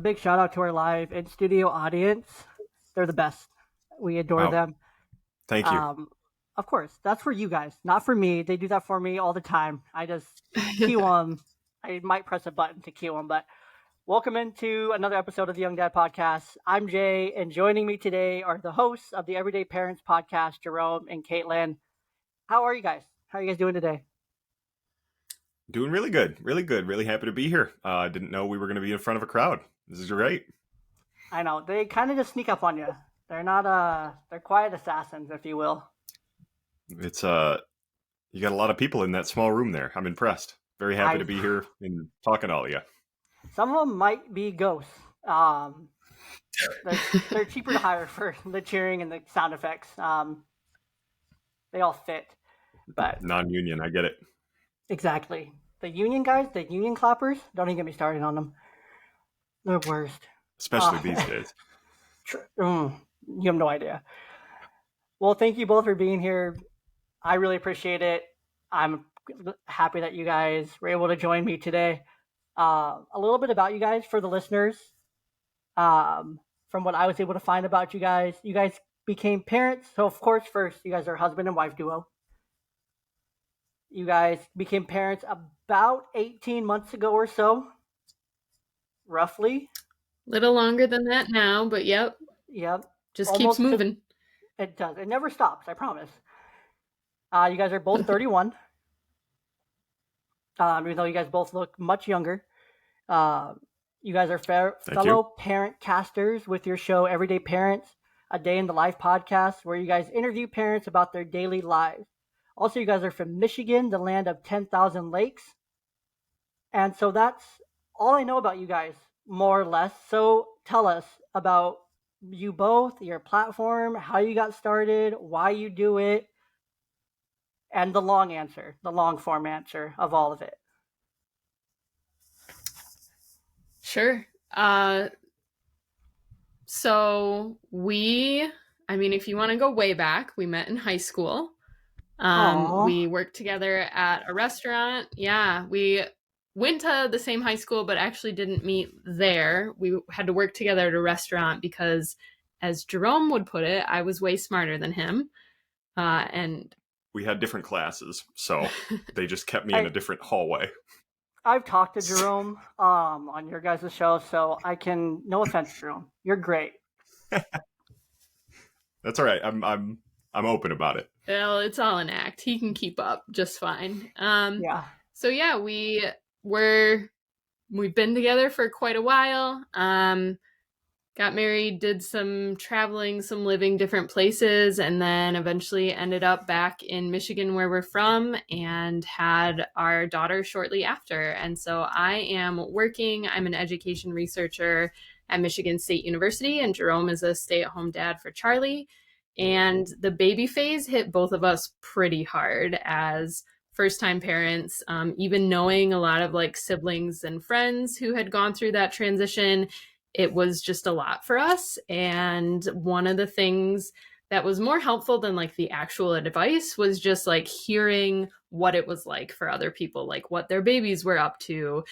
big shout out to our live and studio audience. They're the best. We adore them. Thank you. Of course, that's for you guys, not for me. They do that for me all the time. I just cue them. I might press a button to cue them, but welcome into another episode of the Young Dad Podcast. I'm Jay, and joining me today are the hosts of the Everyday Parents Podcast, Jerome and Caitlin. How are you guys? How are you guys doing today? Doing really good. Really good. Really happy to be here. Didn't know we were going to be in front of a crowd. This is great. I know. They kind of just sneak up on you. They're not, they're quiet assassins, if you will. It's, you got a lot of people in that small room there. I'm impressed. Very happy to be here and talking to all of you. Some of them might be ghosts. They're cheaper to hire for the cheering and the sound effects. They all fit, but non-union, I get it. Exactly. The union guys, the union clappers, don't even get me started on them. They're worst. Especially these days. You have no idea. Well, thank you both for being here. I really appreciate it. I'm happy that you guys were able to join me today. A little bit about you guys for the listeners. From what I was able to find about you guys became parents. So, of course, first, you guys are a husband and wife duo. You guys became parents about 18 months ago or so, roughly. Little longer than that now, but yep. Just keeps moving. It does. It never stops, I promise. You guys are both 31. Even though you guys both look much younger. You guys are fellow parent casters with your show Everyday Parents, a day in the life podcast, where you guys interview parents about their daily lives. Also, you guys are from Michigan, the land of 10,000 lakes. And so that's all I know about you guys, more or less. So tell us about you both, your platform, how you got started, why you do it, and the long form answer of all of it. Sure. So if you want to go way back, we met in high school. We worked together at a restaurant. Yeah, we went to the same high school, but actually didn't meet there. We had to work together at a restaurant because, as Jerome would put it, I was way smarter than him. And we had different classes, so they just kept me in a different hallway. I've talked to Jerome on your guys' show, so I can, no offense, Jerome, you're great. That's all right. I'm open about it. Well, it's all an act. He can keep up just fine. Yeah. So yeah, we've been together for quite a while. Got married, did some traveling, some living different places, and then eventually ended up back in Michigan where we're from and had our daughter shortly after. And so I am I'm an education researcher at Michigan State University, and Jerome is a stay-at-home dad for Charlie. And the baby phase hit both of us pretty hard as first-time parents, even knowing a lot of siblings and friends who had gone through that transition. It was just a lot for us. And one of the things that was more helpful than the actual advice was just hearing what it was like for other people, what their babies were up to,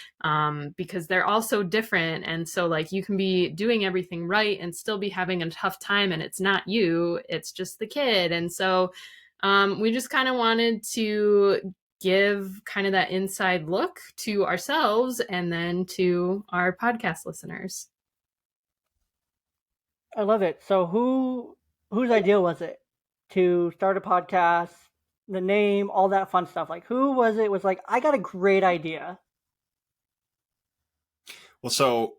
because they're all so different. And so you can be doing everything right and still be having a tough time, and it's not you, it's just the kid. And so we just kind of wanted to give kind of that inside look to ourselves and then to our podcast listeners. I love it. So whose idea was it to start a podcast, the name, all that fun stuff? Who was it was I got a great idea? Well, so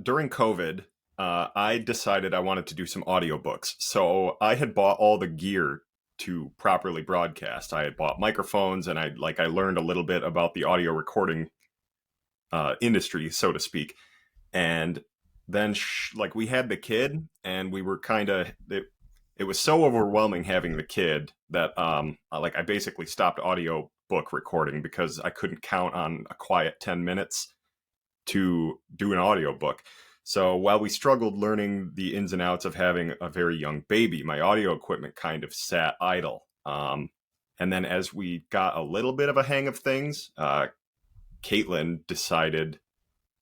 during COVID, I decided I wanted to do some audiobooks. So I had bought all the gear to properly broadcast. I had bought microphones, and I learned a little bit about the audio recording industry, so to speak. And then we had the kid, and we were kind of it was so overwhelming having the kid that I basically stopped audio book recording because I couldn't count on a quiet 10 minutes to do an audiobook. So while we struggled learning the ins and outs of having a very young baby, my audio equipment kind of sat idle. And then as we got a little bit of a hang of things, Caitlin decided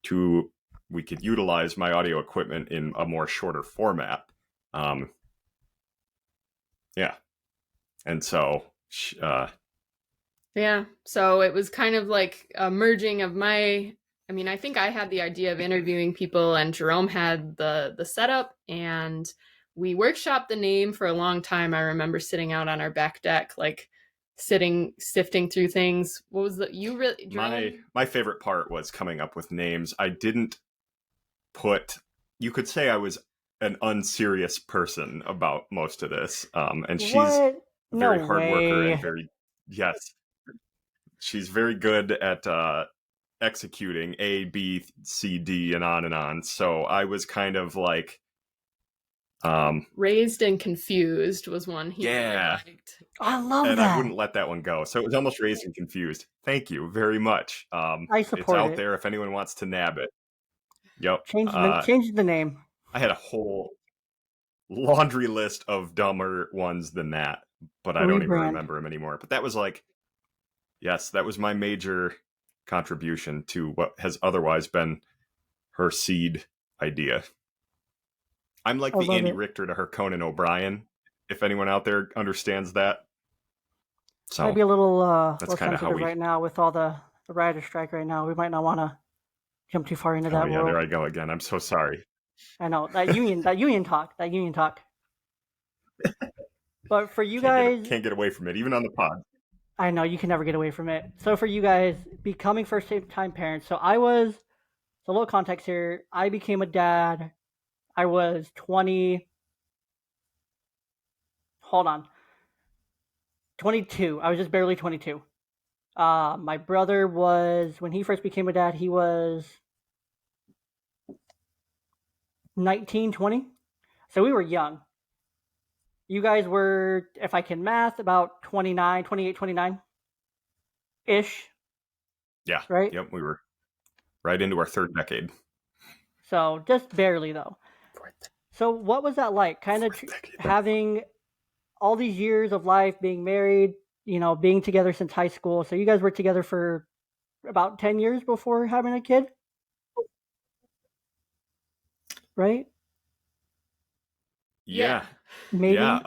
to we could utilize my audio equipment in a more shorter format. Yeah. And so, yeah. So it was kind of like a merging of I think I had the idea of interviewing people, and Jerome had the setup, and we workshopped the name for a long time. I remember sitting out on our back deck, like sifting through things. What was Jerome? My favorite part was coming up with names. I didn't you could say I was an unserious person about most of this. And she's a very hard worker and yes, she's very good at executing A, B, C, D, and on. So I was kind of like Raised and Confused was one he really liked. I love that. And I wouldn't let that one go. So it was almost Raised and Confused. Thank you very much. I support it's out there if anyone wants to nab it. Yep. Change the name. I had a whole laundry list of dumber ones than that, but I don't even remember them anymore. But that was that was my major contribution to what has otherwise been her seed idea. I'm like the Andy Richter to her Conan O'Brien, if anyone out there understands that. So might be a little sensitive right now with all the writer strike right now. We might not want to jump too far into that world. There I go again. I'm so sorry. I know that union talk. But for you guys, can't get away from it, even on the pod. I know you can never get away from it. So for you guys, becoming first-time parents. So a little context here. I became a dad. I was 20. Hold on. 22. I was just barely 22. My brother was, when he first became a dad, he was 19, 20. So we were young. You guys were, if I can math, about 29, 28, 29-ish. Yeah. Right? Yep, we were right into our third decade. So just barely, though. So what was that like? Kind of having all these years of life, being married, being together since high school. So you guys were together for about 10 years before having a kid? Right? Yeah. Maybe. Yeah.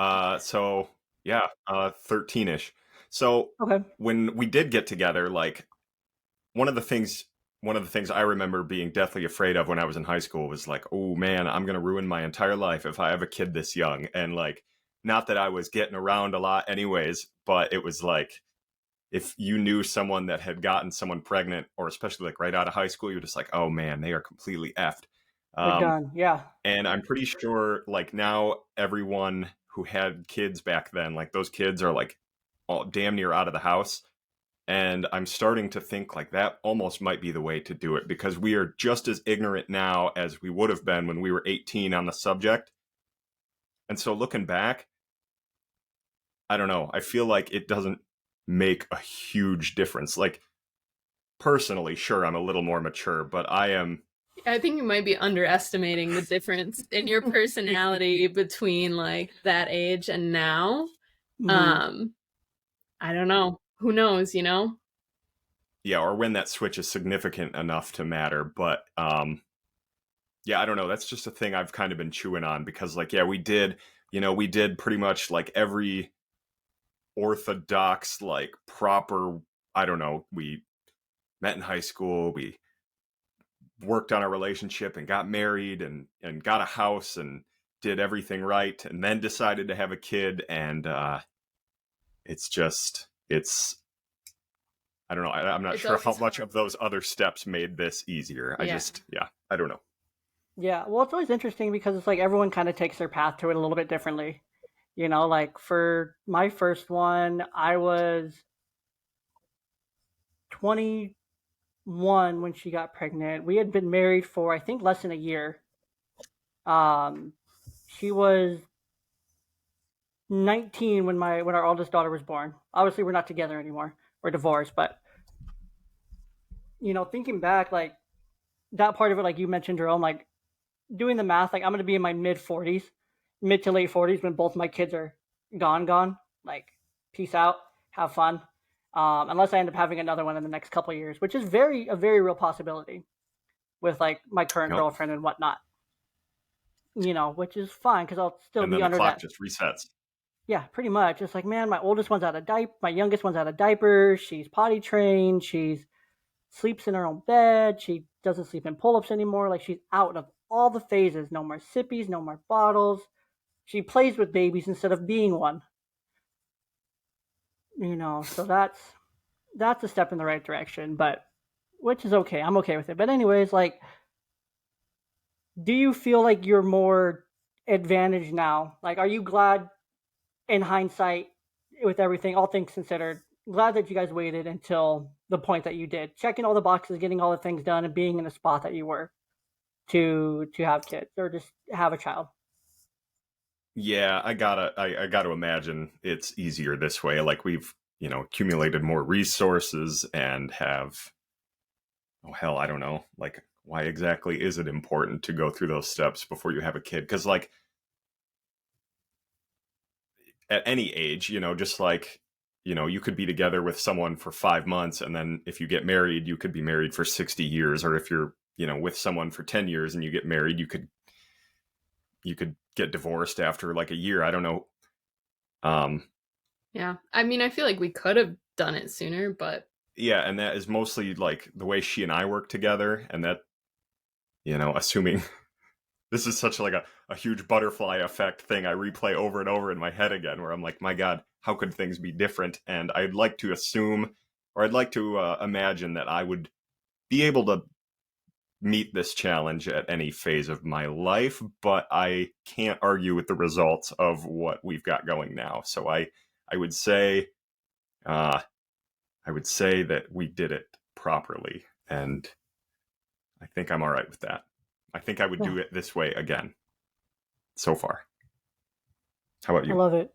13-ish. So when we did get together, like one of the things I remember being deathly afraid of when I was in high school was like, oh man, I'm going to ruin my entire life if I have a kid this young. And like, not that I was getting around a lot anyways, but it was like, if you knew someone that had gotten someone pregnant, or especially like right out of high school, you're just like, oh man, they are completely effed. They're done. Yeah. And I'm pretty sure like now everyone who had kids back then, like those kids are like all damn near out of the house. And I'm starting to think like that almost might be the way to do it, because we are just as ignorant now as we would have been when we were 18 on the subject. And so looking back, I don't know. I feel like it doesn't make a huge difference. Like personally, sure, I'm a little more mature, but I think you might be underestimating the difference in your personality between like that age and now. Mm-hmm. I don't know. Who knows, Yeah, or when that switch is significant enough to matter. But yeah, I don't know. That's just a thing I've kind of been chewing on, because like, yeah, we did pretty much like every orthodox, like proper, I don't know, we met in high school, we worked on a relationship and got married and got a house and did everything right, and then decided to have a kid. And I don't know. I'm not sure how much of those other steps made this easier. I don't know. Yeah, well, it's always interesting because it's like everyone kind of takes their path to it a little bit differently. Like for my first one, I was 21 when she got pregnant. We had been married for, I think, less than a year. She was 19 when our oldest daughter was born. Obviously, we're not together anymore. We're divorced, but thinking back, like that part of it, like you mentioned, Jerome, like doing the math, like I'm going to be in my mid to late 40s when both my kids are gone. Like, peace out, have fun. Unless I end up having another one in the next couple of years, which is a very real possibility. with like my current Yep. girlfriend and whatnot. Which is fine because I'll still And be then the under clock that. just resets. Yeah, pretty much. It's like, man, my oldest one's out of diaper. My youngest one's out of diapers. She's potty trained. She's sleeps in her own bed. She doesn't sleep in pull-ups anymore. Like, she's out of all the phases. No more sippies, no more bottles. She plays with babies instead of being one. So that's a step in the right direction, but which is okay. I'm okay with it. But anyways, like, do you feel like you're more advantaged now? Like, are you glad in hindsight, with everything, all things considered, glad that you guys waited until the point that you did, checking all the boxes, getting all the things done, and being in the spot that you were to have kids or just have a child? Yeah, I gotta imagine it's easier this way. Like we've, accumulated more resources and have, oh hell, I don't know. Like, why exactly is it important to go through those steps before you have a kid? Because like at any age, just like, you could be together with someone for 5 months, and then if you get married, you could be married for 60 years. Or if you're, with someone for 10 years and you get married, you could get divorced after like a year. I don't know. Yeah. I mean, I feel like we could have done it sooner, but Yeah, and that is mostly like the way she and I work together, and that, assuming this is such like a huge butterfly effect thing I replay over and over in my head again, where I'm like, my God, how could things be different? And I'd like to assume, or I'd like to imagine that I would be able to meet this challenge at any phase of my life, but I can't argue with the results of what we've got going now. So I would say, that we did it properly, and I think I'm all right with that. I think I would do it this way again. So far, how about I you? love it.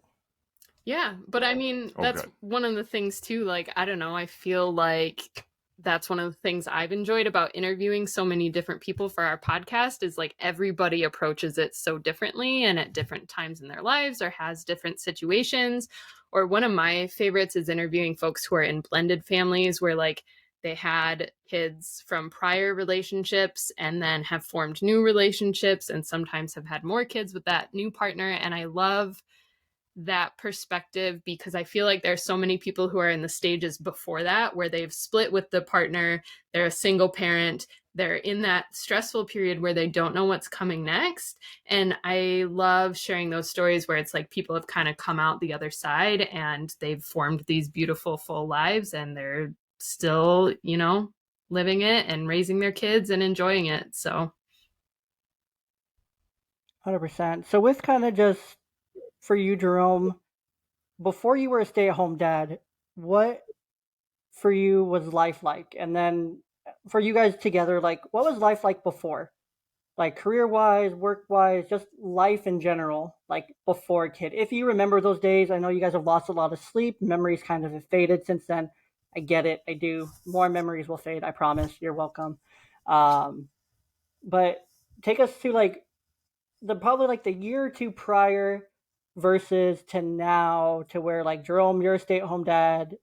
yeah, but I mean, that's good. one of the things too. Like, I don't know, I feel like that's one of the things I've enjoyed about interviewing so many different people for our podcast is like everybody approaches it so differently and at different times in their lives or has different situations. Or one of my favorites is interviewing folks who are in blended families where like they had kids from prior relationships and then have formed new relationships and sometimes have had more kids with that new partner. And I love that perspective because I feel like there's so many people who are in the stages before that where they've split with the partner, they're a single parent, they're in that stressful period where they don't know what's coming next. And I love sharing those stories where it's like people have kind of come out the other side and they've formed these beautiful full lives and they're still, living it and raising their kids and enjoying it. So 100%. So, with kind of just for you, Jerome, before you were a stay-at-home dad, what for you was life like? And then for you guys together, like, what was life like before? Like, career-wise, work-wise, just life in general, like before a kid. If you remember those days, I know you guys have lost a lot of sleep. Memories kind of have faded since then. I get it. I do. More memories will fade. I promise. You're welcome. Um, but take us to like probably like the year or two prior versus to now, to where like Jerome, you're a stay-at-home dad.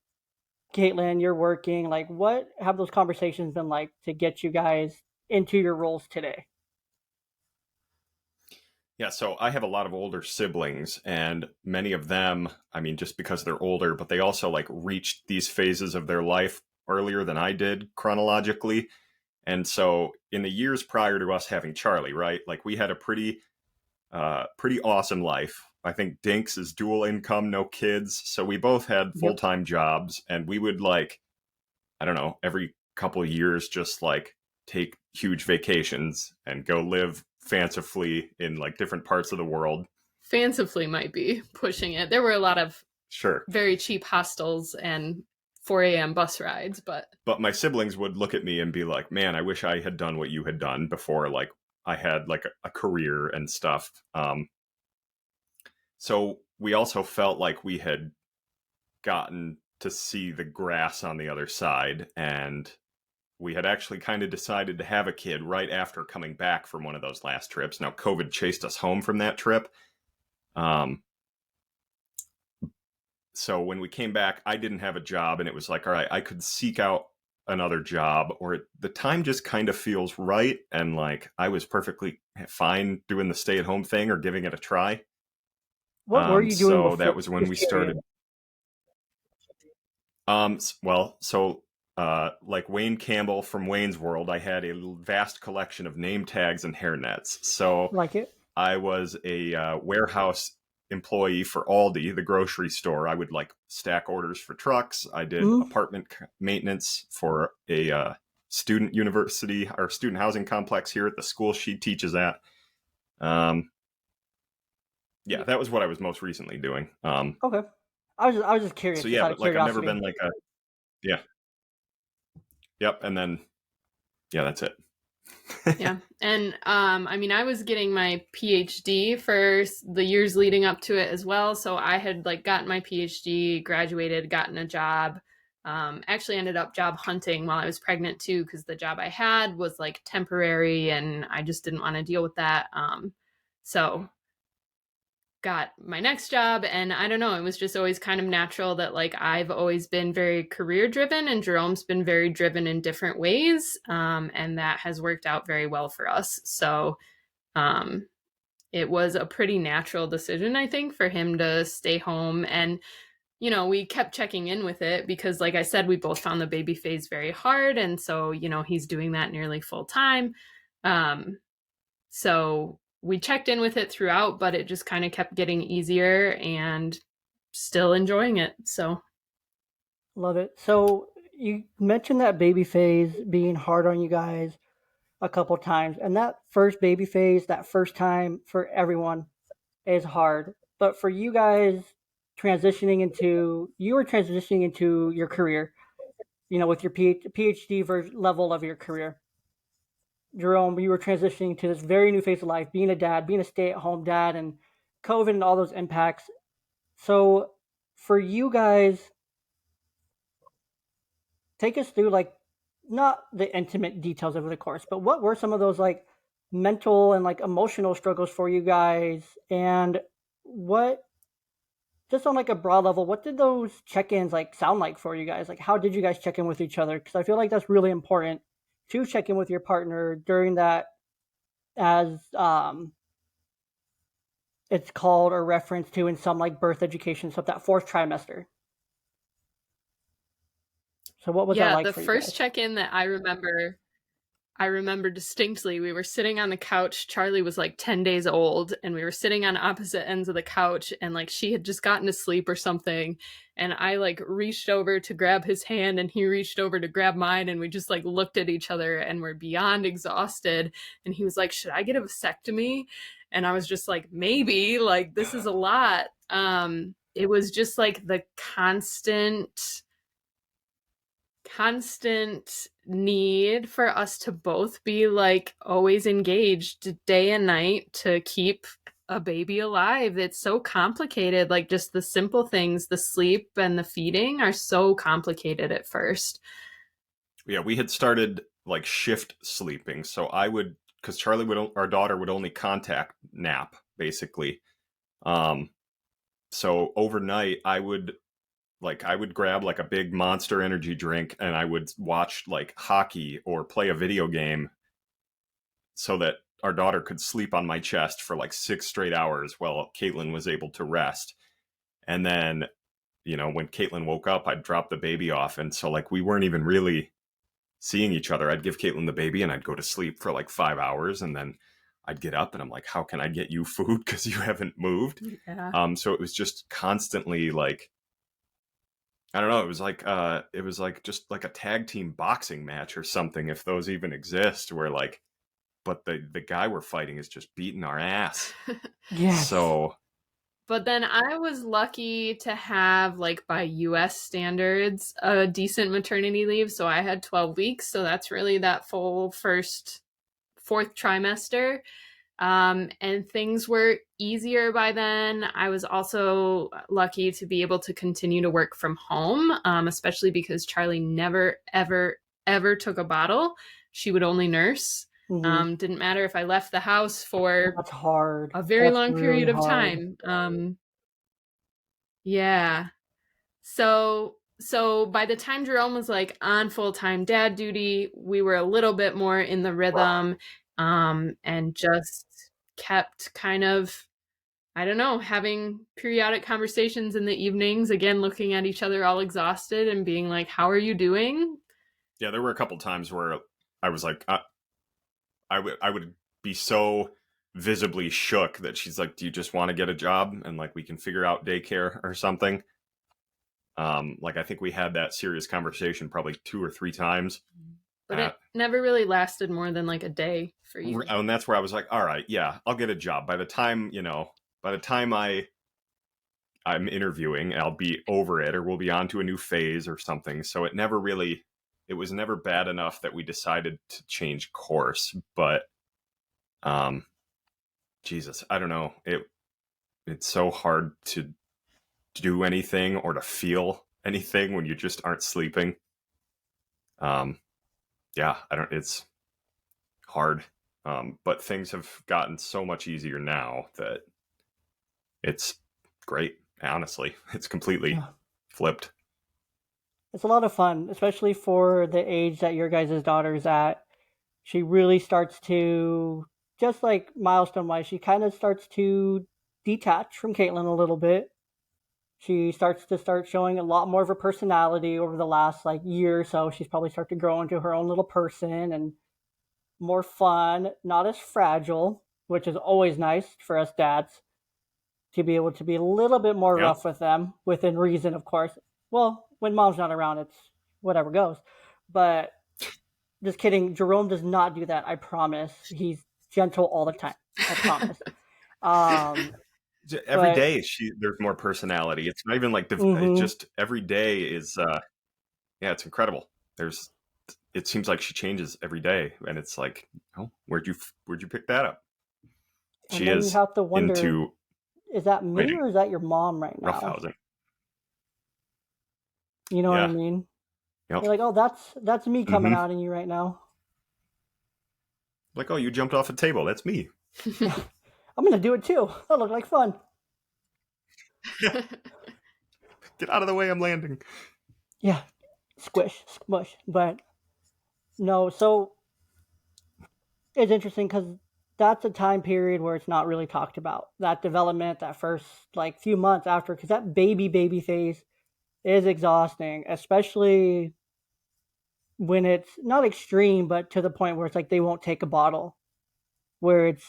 Caitlin, you're working. Like, what have those conversations been like to get you guys into your roles today? Yeah, so I have a lot of older siblings, and many of them, I mean, just because they're older, but they also like reached these phases of their life earlier than I did chronologically. And so in the years prior to us having Charlie, right? Like we had a pretty awesome life. I think Dinks is dual income, no kids. So we both had Yep. full-time jobs, and we would like, I don't know, every couple of years just like take huge vacations and go live fancifully in like different parts of the world. fancifully might be pushing it. There were a lot of Sure. very cheap hostels and 4 a.m. bus rides, but my siblings would look at me and be like, man, I wish I had done what you had done before, like I had like a career and stuff. So we also felt like we had gotten to see the grass on the other side, and we had actually kind of decided to have a kid right after coming back from one of those last trips. Now COVID chased us home from that trip. So when we came back, I didn't have a job, and it was like, all right, I could seek out another job, or the time just kind of feels right, and like I was perfectly fine doing the stay-at-home thing or giving it a try. What were you doing So before? that was when Just we curious. started. Well, so like Wayne Campbell from Wayne's World, I had a vast collection of name tags and hairnets. So Like it? I was a warehouse employee for Aldi, the grocery store. I would like stack orders for trucks. I did apartment maintenance for a student university or student housing complex here at the school she teaches at. Yeah, that was what I was most recently doing. Okay. I was just curious, So just yeah, out of but like I've never curiosity. been like a yeah. Yep, and then yeah, that's it. Yeah. And I mean, I was getting my PhD for the years leading up to it as well. So I had like gotten my PhD, graduated, gotten a job. Actually ended up job hunting while I was pregnant too, because the job I had was like temporary and I just didn't want to deal with that. So got my next job, and I don't know, it was just always kind of natural that like I've always been very career driven and Jerome's been very driven in different ways, and that has worked out very well for us. So it was a pretty natural decision, I think, for him to stay home. And you know, we kept checking in with it because like I said, we both found the baby phase very hard, and so you know, he's doing that nearly full time. So we checked in with it throughout, but it just kind of kept getting easier and still enjoying it. So Love it. So you mentioned that baby phase being hard on you guys a couple times, and that first baby phase, that first time for everyone is hard. But for you guys you were transitioning into your career, you know, with your PhD level of your career. Jerome, you were transitioning to this very new phase of life, being a dad, being a stay-at-home dad, and COVID and all those impacts. So, for you guys, take us through like not the intimate details of the course, but what were some of those like mental and like emotional struggles for you guys, and what just on like a broad level, what did those check-ins like sound like for you guys? Like, how did you guys check in with each other? Because I feel like that's really important to check in with your partner during that, as it's called or referenced to in some like birth education stuff, that fourth trimester. So what was that yeah, like the for you first guys? check-in that I remember distinctly, we were sitting on the couch. Charlie was like 10 days old, and we were sitting on opposite ends of the couch, and like she had just gotten to sleep or something. And I like reached over to grab his hand, and he reached over to grab mine, and we just like looked at each other and we're beyond exhausted. And he was like, "Should I get a vasectomy?" And I was just like, "Maybe, like this is a lot." It was just like the constant need for us to both be like always engaged day and night to keep a baby alive. It's so complicated. Like just the simple things, the sleep and the feeding are so complicated at first. Yeah, we had started like shift sleeping. So I would, because our daughter would only contact nap basically. Um, so overnight, I would grab like a big Monster energy drink and I would watch like hockey or play a video game so that our daughter could sleep on my chest for like 6 straight hours while Caitlin was able to rest. And then, you know, when Caitlin woke up, I'd drop the baby off. And so like we weren't even really seeing each other. I'd give Caitlin the baby and I'd go to sleep for like 5 hours, and then I'd get up and I'm like, how can I get you food because you haven't moved? Yeah. So it was just constantly like, I don't know, it was like just like a tag team boxing match or something, if those even exist, where like, but the guy we're fighting is just beating our ass. Yes. So But then I was lucky to have, like, by US standards, a decent maternity leave. So I had 12 weeks. So that's really that full fourth trimester. And things were easier by then. I was also lucky to be able to continue to work from home, especially because Charlie never, ever, ever took a bottle. She would only nurse. Didn't matter if I left the house for That's hard. a very That's long really period of hard. time. Yeah. So So by the time Jerome was like on full-time dad duty, we were a little bit more in the rhythm, and just kept kind of, I don't know, having periodic conversations in the evenings, again, looking at each other all exhausted and being like, how are you doing? Yeah, there were a couple times where I was like, I would be so visibly shook that she's like, do you just want to get a job and like we can figure out daycare or something? Like I think we had that serious conversation probably 2 or 3 times. But it never really lasted more than like a day for you. And that's where I was like, all right, yeah, I'll get a job. By the time I'm interviewing, I'll be over it or we'll be on to a new phase or something. So it was never bad enough that we decided to change course. But Jesus, I don't know. It's so hard to do anything or to feel anything when you just aren't sleeping. Yeah, it's hard. But things have gotten so much easier now that it's great. Honestly, it's completely flipped. It's a lot of fun, especially for the age that your guys' daughter's at. She really starts to, just like milestone-wise, she kind of starts to detach from Caitlin a little bit. She starts showing a lot more of her personality over the last like year or so. She's probably started to grow into her own little person and more fun, not as fragile, which is always nice for us dads to be able to be a little bit more rough with them, within reason, of course. Well, when mom's not around, it's whatever goes. But just kidding. Jerome does not do that. I promise. He's gentle all the time. I promise. Every day there's more personality. It's not even like just every day is it's incredible. It seems like she changes every day, and it's like, oh, where'd you pick that up? And she is, you have to wonder, is that me or is that your mom right now? Roughhousing. You know what I mean? Yep. You're like, oh, that's me coming out in you right now. Like, oh, you jumped off a table. That's me. I'm going to do it too. That looked like fun. Get out of the way, I'm landing. Yeah. Squish, smush. But no, so it's interesting because that's a time period where it's not really talked about. That development, that first like few months after, because that baby phase is exhausting, especially when it's not extreme, but to the point where it's like they won't take a bottle, where it's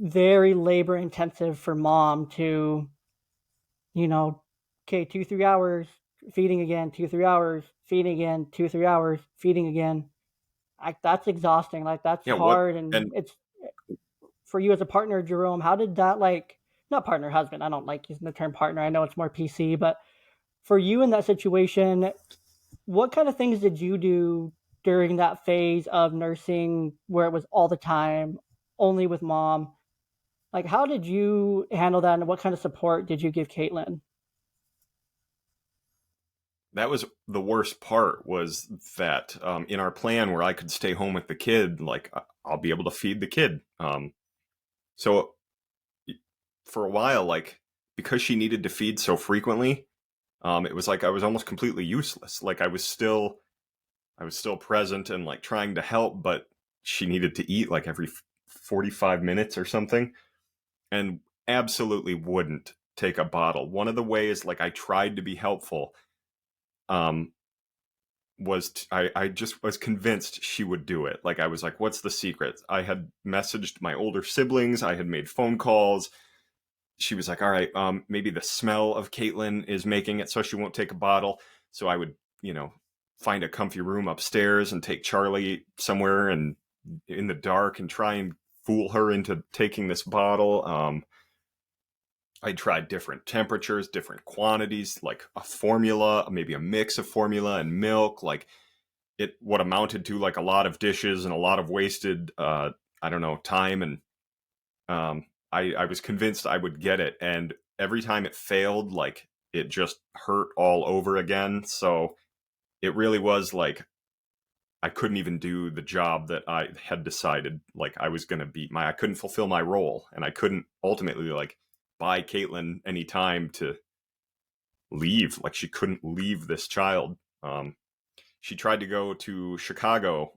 very labor intensive for mom to, okay, 2-3 hours feeding again, 2-3 hours feeding again, 2-3 hours feeding again. Like that's exhausting. Like that's hard, and it's for you as a partner, Jerome. How did that not partner, husband? I don't like using the term partner. I know it's more PC, but for you in that situation, what kind of things did you do during that phase of nursing where it was all the time, only with mom? Like, how did you handle that, and what kind of support did you give Caitlin? That was the worst part, was that in our plan where I could stay home with the kid, like I'll be able to feed the kid. So for a while, like because she needed to feed so frequently, it was like I was almost completely useless. Like I was still present and like trying to help, but she needed to eat like every 45 minutes or something, and absolutely wouldn't take a bottle. One of the ways like I tried to be helpful I just was convinced she would do it. Like I was like, what's the secret? I had messaged my older siblings. I had made phone calls. She was like, all right, maybe the smell of Caitlin is making it so she won't take a bottle. So I would, find a comfy room upstairs and take Charlie somewhere and in the dark and try and fool her into taking this bottle. I tried different temperatures, different quantities, like a formula, maybe a mix of formula and milk, like what amounted to like a lot of dishes and a lot of wasted, time. And I was convinced I would get it. And every time it failed, like it just hurt all over again. So it really was like I couldn't even do the job that I had decided like I was going to be. I couldn't fulfill my role, and I couldn't ultimately like buy Caitlin any time to leave. Like, she couldn't leave this child. She tried to go to Chicago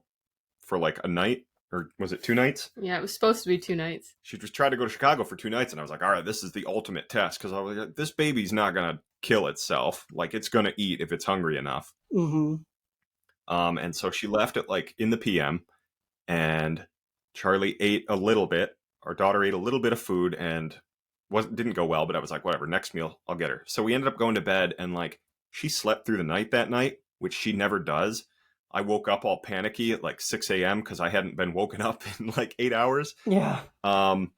for like a night, or was it 2 nights? Yeah, it was supposed to be 2 nights. She just tried to go to Chicago for 2 nights, and I was like, all right, this is the ultimate test, because I was like, this baby's not going to kill itself. Like, it's going to eat if it's hungry enough. Mm-hmm. And so she left at like in the PM, and Charlie ate a little bit. Our daughter ate a little bit of food, and didn't go well, but I was like, whatever, next meal, I'll get her. So we ended up going to bed, and like, she slept through the night that night, which she never does. I woke up all panicky at like 6 a.m. because I hadn't been woken up in like 8 hours. Yeah. And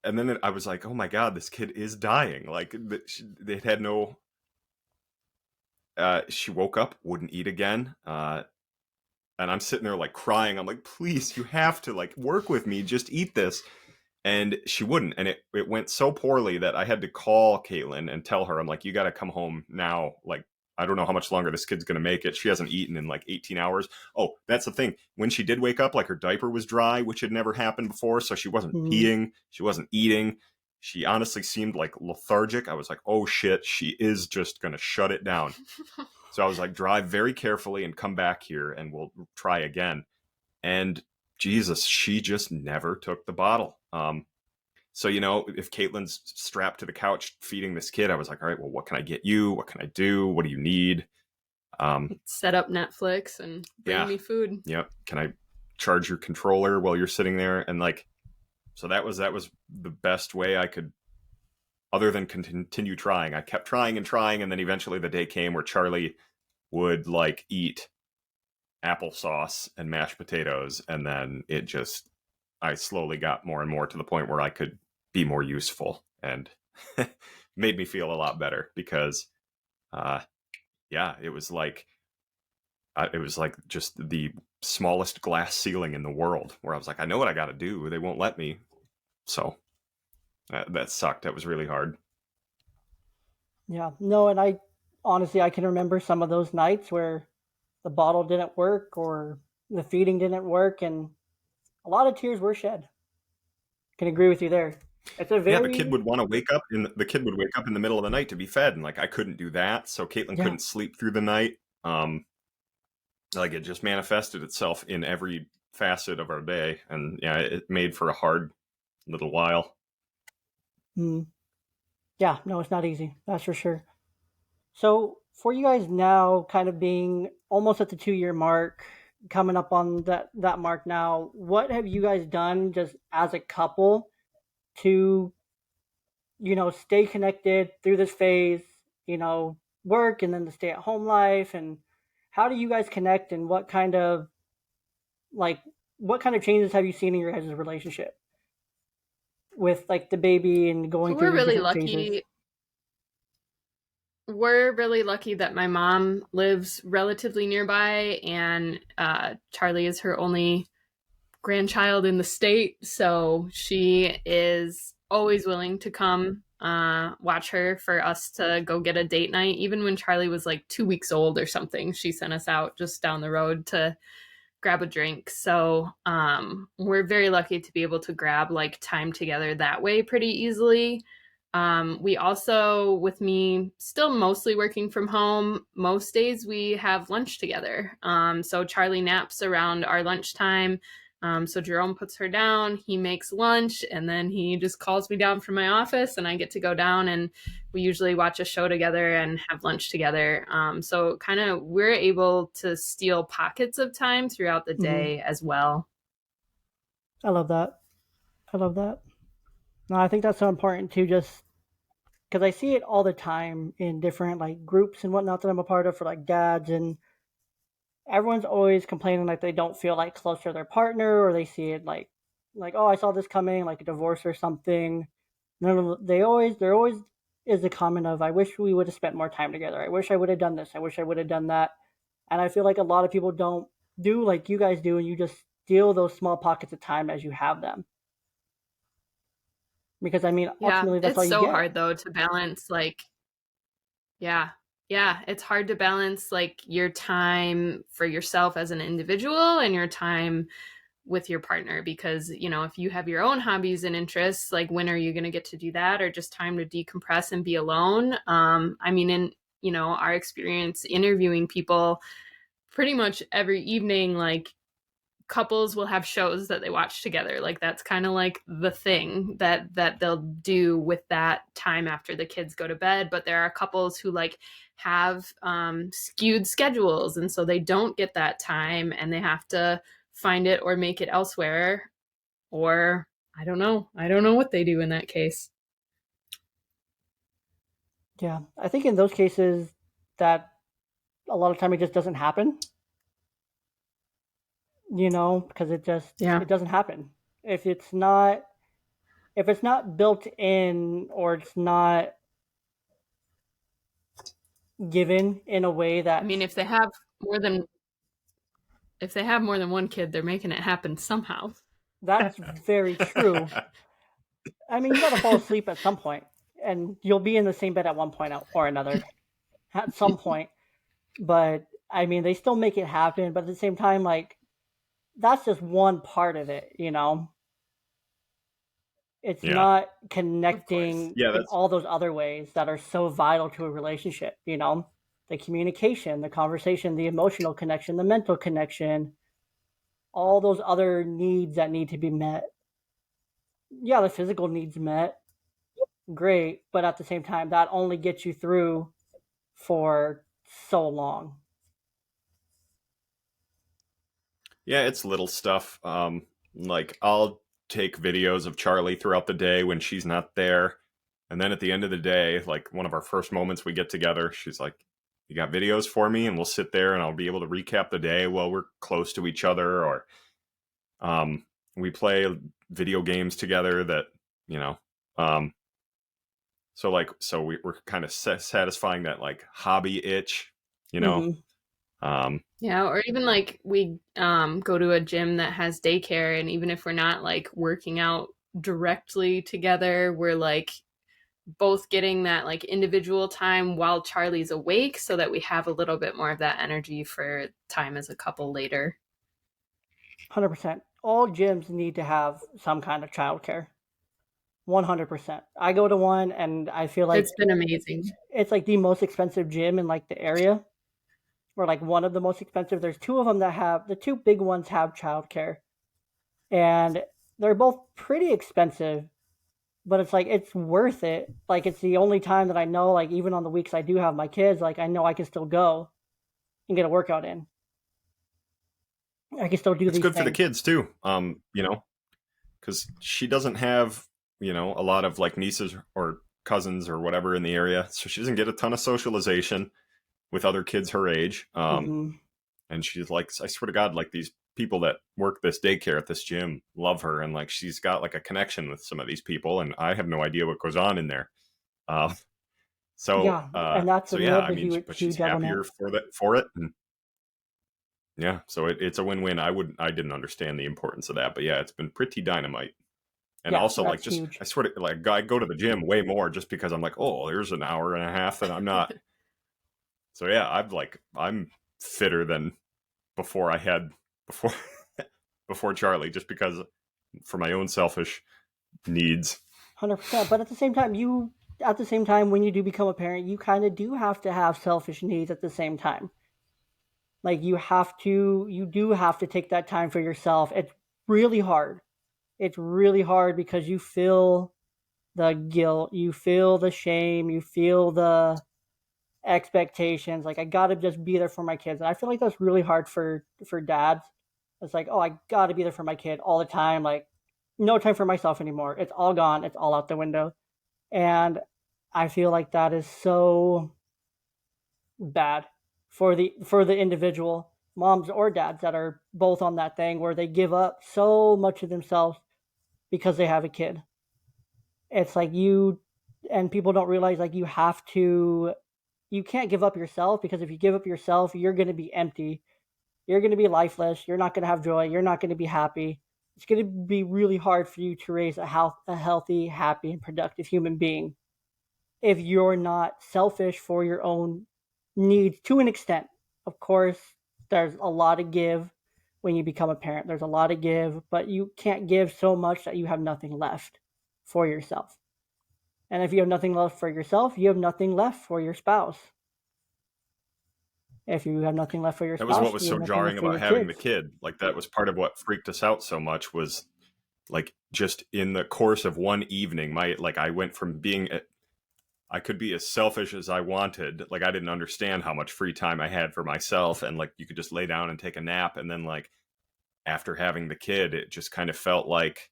then I was like, oh my God, this kid is dying. Like, they had no... she woke up, wouldn't eat again. And I'm sitting there like crying. I'm like, please, you have to like work with me. Just eat this. And she wouldn't. And it went so poorly that I had to call Caitlin and tell her, I'm like, you got to come home now. Like, I don't know how much longer this kid's going to make it. She hasn't eaten in like 18 hours. Oh, that's the thing. When she did wake up, like, her diaper was dry, which had never happened before. So she wasn't peeing. She wasn't eating. She honestly seemed like lethargic. I was like, oh shit, she is just going to shut it down. So I was like, drive very carefully and come back here and we'll try again. And Jesus, she just never took the bottle. So, you know, if Caitlin's strapped to the couch feeding this kid, I was like, all right, well, what can I get you? What can I do? What do you need? Set up Netflix and bring me food. Yep. Can I charge your controller while you're sitting there? And like, so that was the best way I could, other than continue trying. I kept trying and trying. And then eventually the day came where Charlie would like eat applesauce and mashed potatoes. And then I slowly got more and more to the point where I could be more useful, and made me feel a lot better because, it was like just the smallest glass ceiling in the world where I was like, I know what I got to do. They won't let me. So that sucked. That was really hard. Yeah, no. And I can remember some of those nights where the bottle didn't work or the feeding didn't work, and a lot of tears were shed. Can agree with you there. It's a very... the kid would want to wake up in the middle of the night to be fed, and like, I couldn't do that, so Caitlin couldn't sleep through the night. Like, it just manifested itself in every facet of our day, and it made for a hard little while. Yeah, no, it's not easy, that's for sure. So for you guys now, kind of being almost at the 2-year mark, coming up on that mark now, what have you guys done just as a couple to, stay connected through this phase, work and then the stay-at-home life? And how do you guys connect, and what kind of changes have you seen in your guys' relationship with like the baby and going through these different phases? We're really lucky that my mom lives relatively nearby, and Charlie is her only grandchild in the state, so she is always willing to come watch her for us to go get a date night. Even when Charlie was like 2 weeks old or something, she sent us out just down the road to grab a drink. So we're very lucky to be able to grab like time together that way pretty easily. We also, with me still mostly working from home, most days we have lunch together. So Charlie naps around our lunchtime. So Jerome puts her down, he makes lunch, and then he just calls me down from my office, and I get to go down, and we usually watch a show together and have lunch together. So kind of we're able to steal pockets of time throughout the day as well. I love that. No, I think that's so important too, just because I see it all the time in different like groups and whatnot that I'm a part of for like dads, and everyone's always complaining like they don't feel like close to their partner, or they see it like oh, I saw this coming, like a divorce or something. No, there always is a comment of, I wish we would have spent more time together. I wish I would have done this. I wish I would have done that. And I feel like a lot of people don't do like you guys do, and you just steal those small pockets of time as you have them. Because I mean, ultimately, that's all you get. It's so hard though to balance, like, yeah, it's hard to balance like your time for yourself as an individual and your time with your partner, because, you know, if you have your own hobbies and interests, like when are you going to get to do that, or just time to decompress and be alone? I mean, in, you know, our experience interviewing people, pretty much every evening, like couples will have shows that they watch together. Like that's kind of like the thing that they'll do with that time after the kids go to bed. But there are couples who like have skewed schedules, and so they don't get that time and they have to find it or make it elsewhere, or I don't know what they do in that case. Yeah, I think in those cases that a lot of time it just doesn't happen, you know, because it doesn't happen. If it's not built in, or it's not given in a way that, I mean, if they have more than one kid, they're making it happen somehow. that's very true. I mean, you got to fall asleep at some point, and you'll be in the same bed at one point or another at some point. But I mean, they still make it happen. But at the same time, like, that's just one part of it, you know? It's not connecting in all those other ways that are so vital to a relationship, you know? The communication, the conversation, the emotional connection, the mental connection, all those other needs that need to be met. Yeah, the physical needs met, great, but at the same time, that only gets you through for so long. Yeah, it's little stuff. Like I'll take videos of Charlie throughout the day when she's not there. And then at the end of the day, like one of our first moments we get together, she's like, "You got videos for me?" And we'll sit there and I'll be able to recap the day while we're close to each other. Or we play video games together that, you know, so we're kind of satisfying that like hobby itch, you know. Yeah, or even like we go to a gym that has daycare, and even if we're not like working out directly together, we're like both getting that like individual time while Charlie's awake, so that we have a little bit more of that energy for time as a couple later. 100%. All gyms need to have some kind of childcare. 100%. I go to one, and I feel like It's been amazing. It's like the most expensive gym in like the area, or like one of the most expensive. There's two of them that have, the two big ones have childcare, and they're both pretty expensive, but it's like it's worth it. Like it's the only time that I know, like even on the weeks I do have my kids, like I know I can still go and get a workout in. I can still do it's these good things. For the kids too. You know, because she doesn't have, you know, a lot of like nieces or cousins or whatever in the area, so she doesn't get a ton of socialization with other kids her age. And she's like, I swear to God, like these people that work this daycare at this gym love her, and like she's got like a connection with some of these people, and I have no idea what goes on in there. Yeah, and that's so yeah, I mean, huge, but she's huge element. happier for it. And yeah, so it's a win-win. I didn't understand the importance of that, but yeah, it's been pretty dynamite. And Yeah, also, like, that's just huge. I swear to, like, I go to the gym way more just because I'm like, oh, there's an hour and a half that I'm not. So yeah, I'm fitter than before I had before Charlie, just because for my own selfish needs. 100%. But at the same time, when you do become a parent, you kind of do have to have selfish needs at the same time. Like you do have to take that time for yourself. It's really hard. It's really hard because you feel the guilt, you feel the shame, you feel the expectations. Like I gotta just be there for my kids, and I feel like that's really hard for dads. It's like, oh, I gotta be there for my kid all the time. Like no time for myself anymore. It's all gone. It's all out the window, and I feel like that is so bad for the individual moms or dads that are both on that thing where they give up so much of themselves because they have a kid. It's like and people don't realize like you can't give up yourself, because if you give up yourself, you're going to be empty. You're going to be lifeless. You're not going to have joy. You're not going to be happy. It's going to be really hard for you to raise a healthy, happy, and productive human being if you're not selfish for your own needs to an extent. Of course, there's a lot of give when you become a parent. There's a lot to give, but you can't give so much that you have nothing left for yourself. And if you have nothing left for yourself, you have nothing left for your spouse. If you have nothing left for your That spouse, was what was you so have nothing jarring left for about your having the kids. kid. Like, that was part of what freaked us out so much, was like, just in the course of one evening, I went from being I could be as selfish as I wanted. Like, I didn't understand how much free time I had for myself, and like, you could just lay down and take a nap. And then, like, after having the kid, it just kind of felt like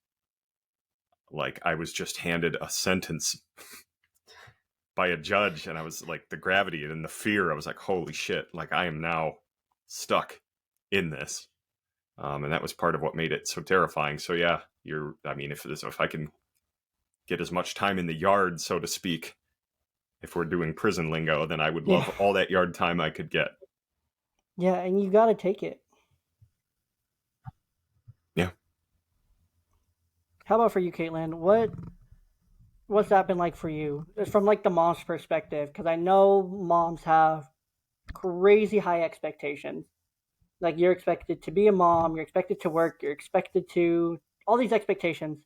I was just handed a sentence by a judge, and I was like, the gravity and the fear, I was like, holy shit, like, I am now stuck in this. And that was part of what made it so terrifying. So yeah, if I can get as much time in the yard, so to speak, if we're doing prison lingo, then I would love all that yard time I could get. Yeah, and you got to take it. Yeah. How about for you, Caitlin? What's that been like for you? From like the mom's perspective, because I know moms have crazy high expectations. Like, you're expected to be a mom, you're expected to work, you're expected to all these expectations.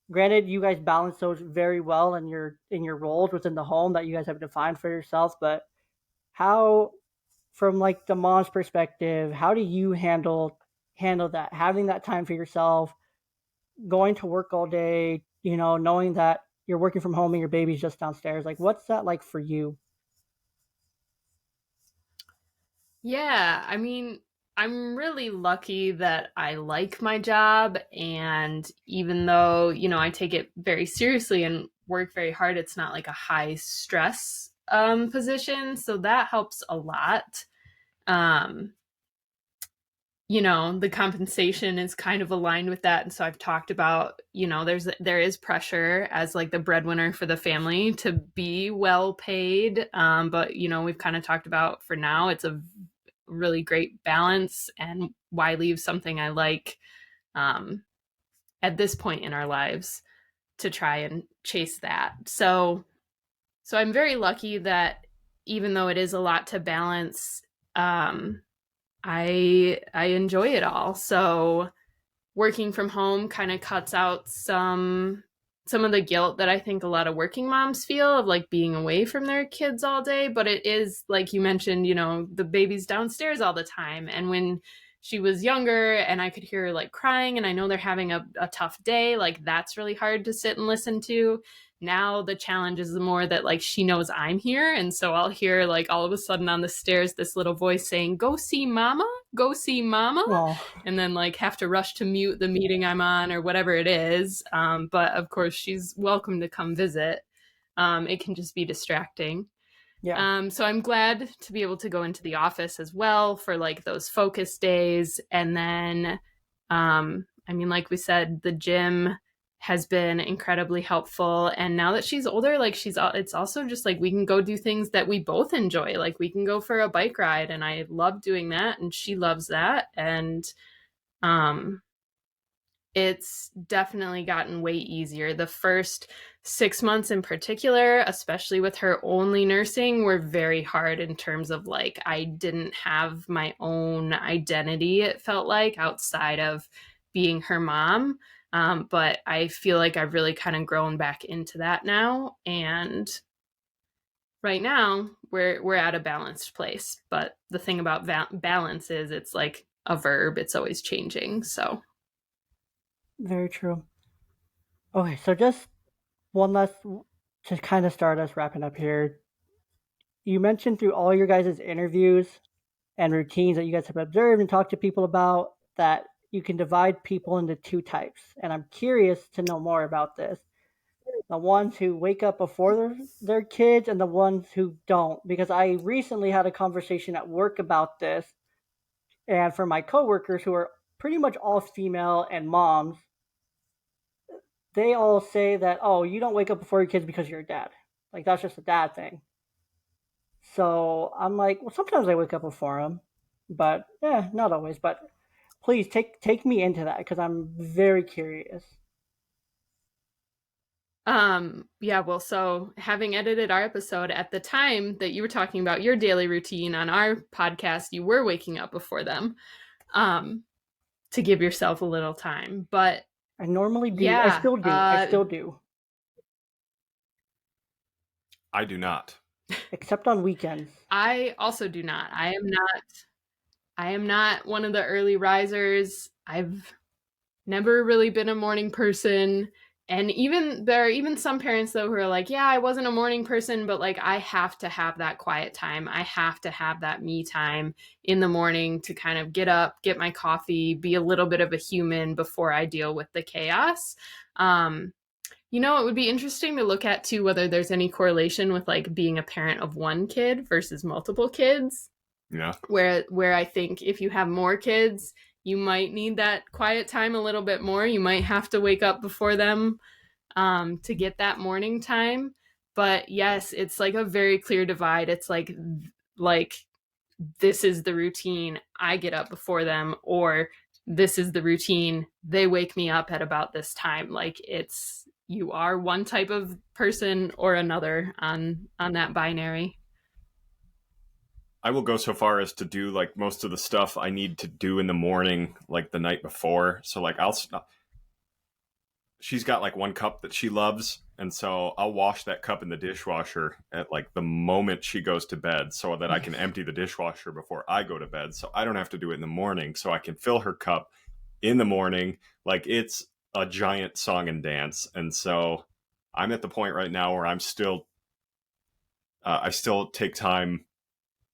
Granted, you guys balance those very well in your roles within the home that you guys have defined for yourself, but how, from like the mom's perspective, how do you handle that, having that time for yourself, going to work all day, knowing that you're working from home and your baby's just downstairs? Like, what's that like for you? Yeah, I mean, I'm really lucky that I like my job. And even though, I take it very seriously and work very hard, it's not like a high stress position. So that helps a lot. Um, the compensation is kind of aligned with that. And so I've talked about, there is pressure as like the breadwinner for the family to be well paid. But, we've kind of talked about, for now, it's a really great balance, and why leave something I like at this point in our lives to try and chase that. So I'm very lucky that even though it is a lot to balance, I enjoy it all. So working from home kind of cuts out some of the guilt that I think a lot of working moms feel of like being away from their kids all day. But it is, like you mentioned, the baby's downstairs all the time. And when she was younger and I could hear her like crying, and I know they're having a tough day, like that's really hard to sit and listen to. Now the challenge is the more that like she knows I'm here. And so I'll hear like all of a sudden on the stairs this little voice saying, go see mama, go see mama. Well, And then like have to rush to mute the meeting I'm on or whatever it is. But of course she's welcome to come visit. It can just be distracting. yeah. So I'm glad to be able to go into the office as well for like those focus days. And then, like we said, the gym has been incredibly helpful. And now that she's older, like it's also just like we can go do things that we both enjoy. Like we can go for a bike ride, and I love doing that, and she loves that. And it's definitely gotten way easier. The first 6 months in particular, especially with her only nursing, were very hard in terms of like I didn't have my own identity, it felt like, outside of being her mom. But I feel like I've really kind of grown back into that now. And right now we're at a balanced place. But the thing about balance is it's like a verb. It's always changing. So Very true. Okay, so just one last to kind of start us wrapping up here. You mentioned through all your guys' interviews and routines that you guys have observed and talked to people about that you can divide people into two types. And I'm curious to know more about this. The ones who wake up before their kids and the ones who don't. Because I recently had a conversation at work about this. And for my coworkers who are pretty much all female and moms, they all say that, oh, you don't wake up before your kids because you're a dad. Like, that's just a dad thing. So I'm like, well, sometimes I wake up before them, but yeah, not always. But please take me into that because I'm very curious. Yeah, well, so having edited our episode at the time that you were talking about your daily routine on our podcast, you were waking up before them. to give yourself a little time. But I normally do. yeah, I still do. I still do. I do not. Except on weekends. I also do not. I am not one of the early risers. I've never really been a morning person. And there are even some parents though who are like, yeah, I wasn't a morning person, but like I have to have that quiet time. I have to have that me time in the morning to kind of get up, get my coffee, be a little bit of a human before I deal with the chaos. It would be interesting to look at too whether there's any correlation with like being a parent of one kid versus multiple kids. Yeah. Where I think if you have more kids, you might need that quiet time a little bit more. You might have to wake up before them to get that morning time. But yes, it's like a very clear divide. It's like this is the routine. I get up before them, or this is the routine. They wake me up at about this time. Like you are one type of person or another on that binary. I will go so far as to do like most of the stuff I need to do in the morning, like the night before. So like she's got like one cup that she loves, and so I'll wash that cup in the dishwasher at like the moment she goes to bed, so that I can empty the dishwasher before I go to bed, so I don't have to do it in the morning, so I can fill her cup in the morning. Like it's a giant song and dance. And so I'm at the point right now where I still take time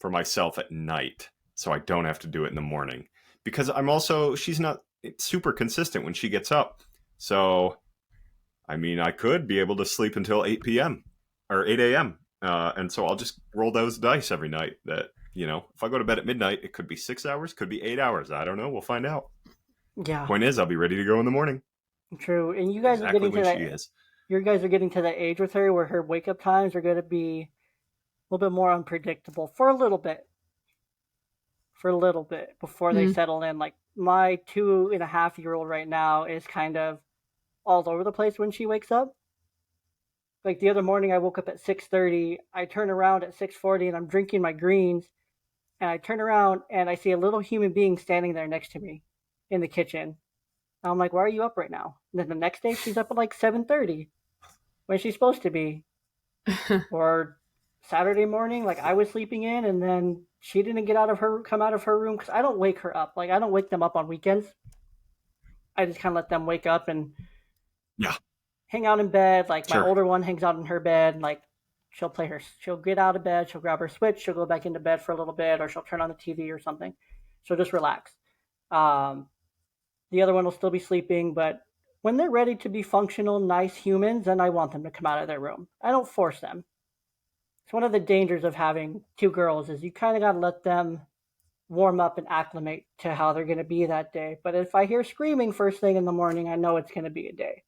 for myself at night, so I don't have to do it in the morning, because she's not super consistent when she gets up. So I mean, I could be able to sleep until 8 p.m. or 8 a.m. And so I'll just roll those dice every night that, if I go to bed at midnight, it could be 6 hours, could be 8 hours. I don't know. We'll find out. Yeah. Point is, I'll be ready to go in the morning. True. And you guys are getting to that. You guys are getting to that age with her where her wake up times are going to be a little bit more unpredictable for a little bit. Before they settle in. Like my 2.5-year-old right now is kind of all over the place when she wakes up. Like the other morning I woke up at 6:30, I turn around at 6:40 and I'm drinking my greens, and I turn around and I see a little human being standing there next to me in the kitchen. And I'm like, why are you up right now? And then the next day she's up at like 7:30 when she's supposed to be. Or Saturday morning, like I was sleeping in and then she didn't come out of her room, because I don't wake her up. Like I don't wake them up on weekends. I just kind of let them wake up and hang out in bed. Like my older one hangs out in her bed. Like she'll get out of bed, she'll grab her Switch, she'll go back into bed for a little bit, or she'll turn on the TV or something. She'll just relax. The other one will still be sleeping, but when they're ready to be functional, nice humans, then I want them to come out of their room. I don't force them. It's one of the dangers of having two girls is you kind of got to let them warm up and acclimate to how they're going to be that day. But if I hear screaming first thing in the morning, I know it's going to be a day.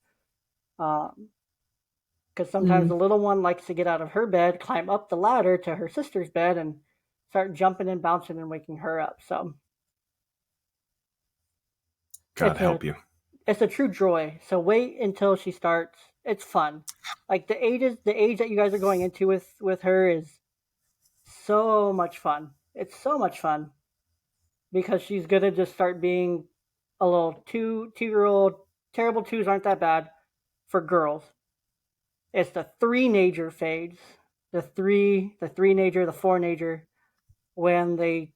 Because sometimes the little one likes to get out of her bed, climb up the ladder to her sister's bed, and start jumping and bouncing and waking her up. So, God help you. It's a true joy. So wait until she starts. It's fun. Like the age that you guys are going into with her is so much fun. It's so much fun because she's gonna just start being a little 2-year-old. Terrible twos aren't that bad for girls. It's the 3-nager phase, the 3-nager, the 4-nager, when they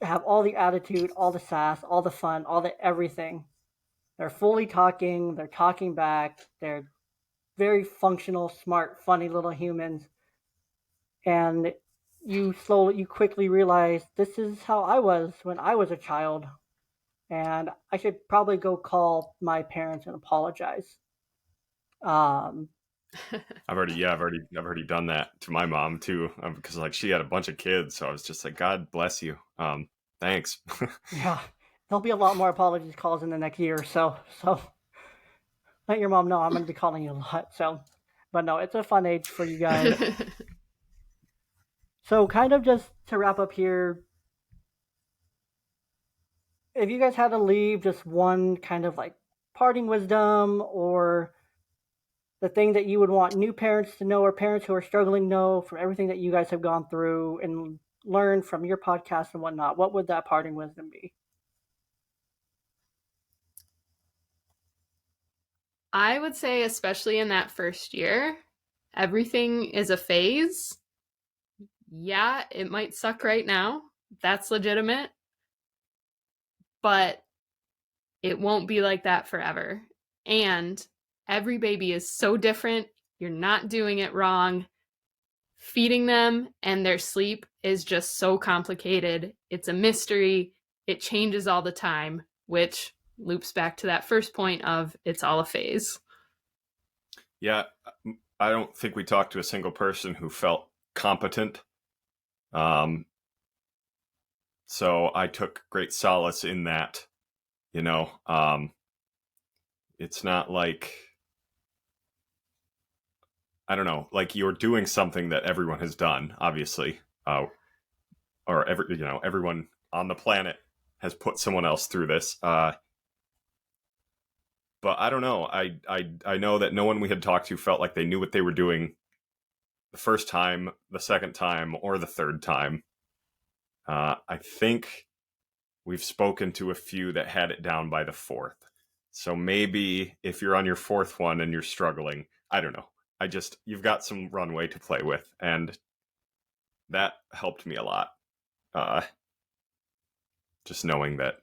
have all the attitude, all the sass, all the fun, all the everything. They're fully talking, they're talking back, they're very functional, smart, funny little humans. And you quickly realize this is how I was when I was a child. And I should probably go call my parents and apologize. I've already done that to my mom too, because like she had a bunch of kids, so I was just like, God bless you. Thanks. Yeah, there'll be a lot more apologies calls in the next year or so. So let your mom know I'm going to be calling you a lot. So, but no, it's a fun age for you guys. So kind of just to wrap up here, if you guys had to leave just one kind of like parting wisdom or the thing that you would want new parents to know or parents who are struggling know from everything that you guys have gone through and learned from your podcast and whatnot, what would that parting wisdom be? I would say, especially in that first year, everything is a phase. Yeah, it might suck right now. That's legitimate. But it won't be like that forever. And every baby is so different. You're not doing it wrong. Feeding them and their sleep is just so complicated. It's a mystery. It changes all the time, which loops back to that first point of it's all a phase. Yeah, I don't think we talked to a single person who felt competent. So I took great solace in that. It's not like, I don't know, like you're doing something that everyone has done, obviously, or everyone on the planet has put someone else through this. But I don't know. I know that no one we had talked to felt like they knew what they were doing the first time, the second time, or the third time. I think we've spoken to a few that had it down by the fourth. So maybe if you're on your fourth one and you're struggling, I don't know. You've got some runway to play with, and that helped me a lot. Just knowing that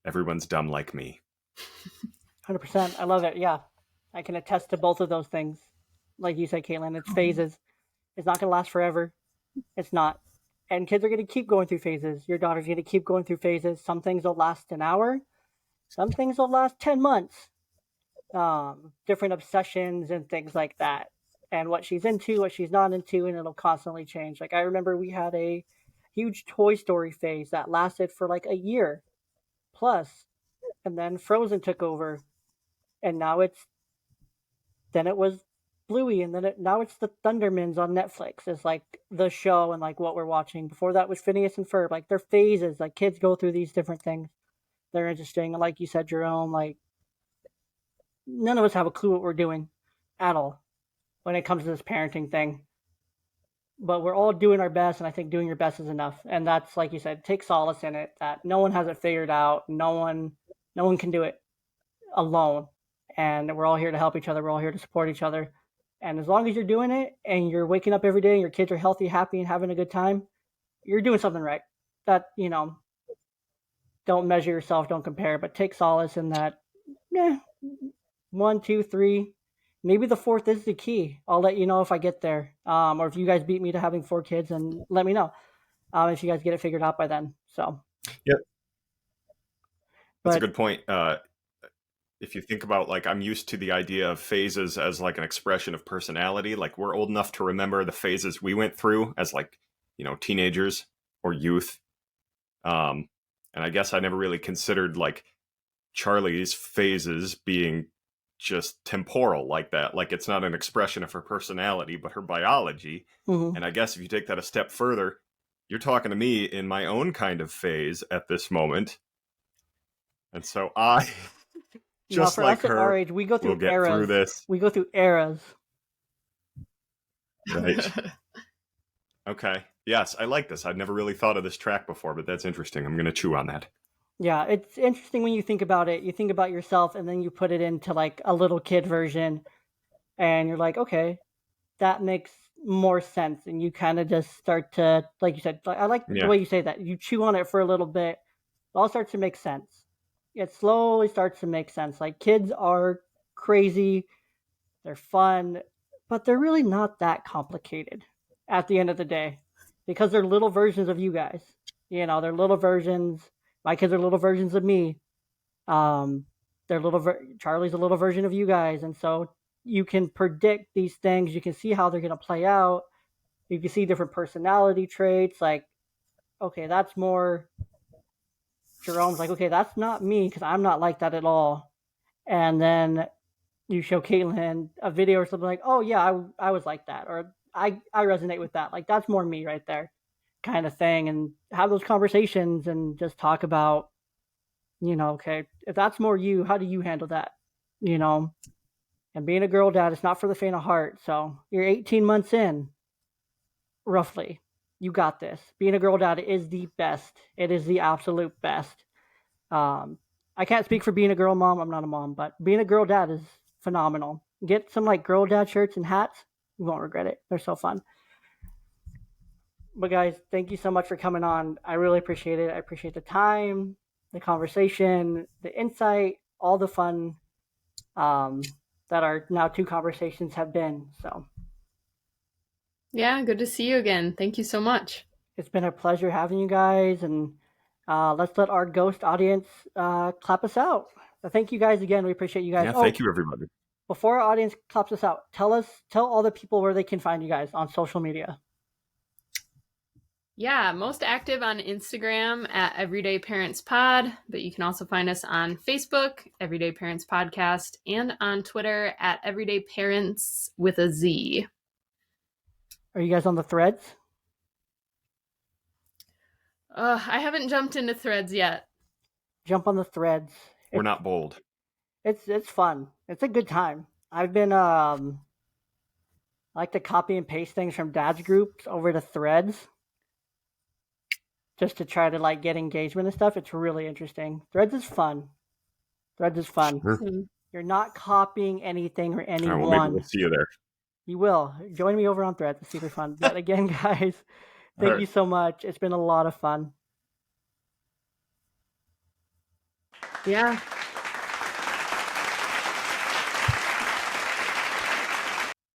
everyone's dumb like me. 100%. I love it. Yeah. I can attest to both of those things. Like you said, Caitlin, it's phases. It's not going to last forever. It's not. And kids are going to keep going through phases. Your daughter's going to keep going through phases. Some things will last an hour. Some things will last 10 months. Different obsessions and things like that. And what she's into, what she's not into, and it'll constantly change. Like I remember we had a huge Toy Story phase that lasted for like a year plus. And then Frozen took over. And now it was Bluey, and now it's the Thundermans on Netflix. It's like the show and like what we're watching. Before that was Phineas and Ferb. Like they're phases. Like kids go through these different things. They're interesting. And like you said, Jerome, like none of us have a clue what we're doing at all when it comes to this parenting thing. But we're all doing our best, and I think doing your best is enough. And that's like you said, take solace in it that no one has it figured out. No one can do it alone. And we're all here to help each other. We're all here to support each other. And as long as you're doing it and you're waking up every day and your kids are healthy, happy, and having a good time, you're doing something right. That, don't measure yourself, don't compare, but take solace in that. 1, 2, 3. Maybe the fourth is the key. I'll let you know if I get there. Or if you guys beat me to having 4 kids, and let me know if you guys get it figured out by then. So, yep. That's a good point. If you think about, like, I'm used to the idea of phases as like an expression of personality. Like we're old enough to remember the phases we went through as like, teenagers or youth. And I guess I never really considered like Charlie's phases being just temporal like that. Like it's not an expression of her personality, but her biology. Mm-hmm. And I guess if you take that a step further, you're talking to me in my own kind of phase at this moment. And so I... Just for like us her, at our age, we go through we'll get eras. through this. We go through eras. Right. Okay. Yes, I like this. I'd never really thought of this track before, but that's interesting. I'm going to chew on that. Yeah, it's interesting when you think about it. You think about yourself, and then you put it into like a little kid version, and you're like, okay, that makes more sense. And you kind of just start to, like you said, I like the way you say that. You chew on it for a little bit, it all starts to make sense. It slowly starts to make sense. Like kids are crazy, they're fun, but they're really not that complicated at the end of the day, because they're little versions of you guys. They're little versions. My kids are little versions of me. Charlie's a little version of you guys, and so you can predict these things. You can see how they're going to play out. You can see different personality traits. Like, okay, that's more. Jerome's like, okay, that's not me because I'm not like that at all. And then you show Caitlin a video or something like, oh yeah, I was like that, or I resonate with that. Like that's more me right there, kind of thing. And have those conversations and just talk about, okay, if that's more you, how do you handle that? And being a girl dad, it's not for the faint of heart. So you're 18 months in, roughly. You got this. Being a girl dad is the best. It is the absolute best. I can't speak for being a girl mom. I'm not a mom, but being a girl dad is phenomenal. Get some like girl dad shirts and hats. You won't regret it. They're so fun. But guys, thank you so much for coming on. I really appreciate it. I appreciate the time, the conversation, the insight, all the fun that our now 2 conversations have been. So Yeah, good to see you again. Thank you so much. it's been a pleasure having you guys, and let's let our ghost audience clap us out. So thank you guys again. We appreciate you guys. Yeah, thank you, everybody. Before our audience claps us out, tell all the people where they can find you guys on social media. Yeah, most active on Instagram at Everyday Parents Pod, but you can also find us on Facebook, Everyday Parents Podcast, and on Twitter at Everyday Parents with a Z. Are you guys on the threads? I haven't jumped into threads yet. Jump on the threads. We're not bold. It's fun. It's a good time. I've been I like to copy and paste things from dad's groups over to threads just to try to like get engagement and stuff. It's really interesting. Threads is fun. Sure. You're not copying anything or anyone. Well, maybe we'll see you there. You will. Join me over on Threads. It's super fun. But again, guys, thank you so much. It's been a lot of fun. Yeah.